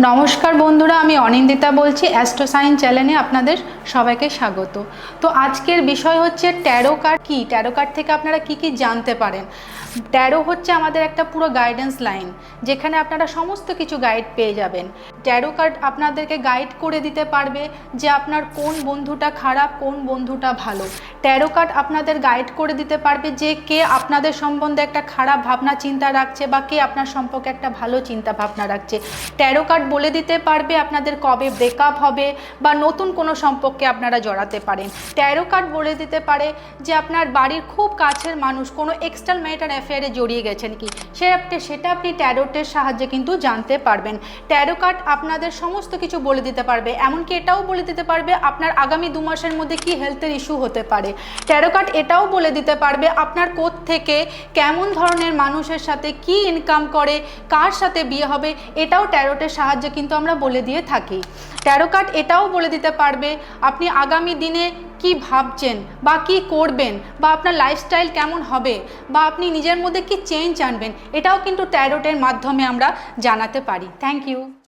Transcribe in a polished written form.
নমস্কার বন্ধুরা, আমি অনিন্দিতা বলছি। অ্যাস্ট্রো সায়েন্স চ্যানেলে আপনাদের সবাইকে স্বাগত। তো আজকের বিষয় হচ্ছে ট্যারো কার্ড কি, ট্যারো কার্ড থেকে আপনারা কি কি জানতে পারেন। ট্যারো হচ্ছে আমাদের একটা পুরো গাইডেন্স লাইন, যেখানে আপনারা সমস্ত কিছু গাইড পেয়ে যাবেন। ট্যারো কার্ড আপনাদেরকে গাইড করে দিতে পারবে যে আপনার কোন বন্ধুটা খারাপ, কোন বন্ধুটা ভালো। ট্যারো কার্ড আপনাদের গাইড করে দিতে পারবে যে কে আপনাদের সম্বন্ধে একটা খারাপ ভাবনা চিন্তা রাখছে বা কে আপনার সম্পর্কে একটা ভালো চিন্তা ভাবনা রাখছে। ট্যারো কার্ড বলে দিতে পারবে আপনাদের কবে ব্রেকআপ হবে বা নতুন কোনো সম্পর্কে আপনারা জড়াতে পারেন। ট্যারো কার্ড বলে দিতে পারে যে আপনার বাড়ির খুব কাছের মানুষ কোনো এক্সট্রা ম্যারিটাল অ্যাফেয়ারে জড়িয়ে গেছেন কি, সেটা আপনি ট্যারোটের সাহায্যে কিন্তু জানতে পারবেন। ট্যারো কার্ড আপনাদের সমস্ত কিছু বলে দিতে পারবে, এমনকি এটাও বলে দিতে পারবে আপনার আগামী 2 মাসের মধ্যে কি হেলথের ইস্যু হতে পারে। ট্যারো কার্ড এটাও বলে দিতে পারবে আপনার কোত্থেকে কেমন ধরনের মানুষের সাথে কি ইনকাম করে, কার সাথে বিয়ে হবে, এটাও ট্যারোটের সাহায্যে কিন্তু আমরা বলে দিয়ে থাকি। ট্যারো কার্ড এটাও বলে দিতে পারবে আপনি আগামী দিনে কি ভাবছেন বা কি করবেন বা আপনার লাইফস্টাইল কেমন হবে বা আপনি নিজের মধ্যে কি চেঞ্জ আনবেন, এটাও কিন্তু ট্যারোটের মাধ্যমে আমরা জানাতে পারি। Thank you.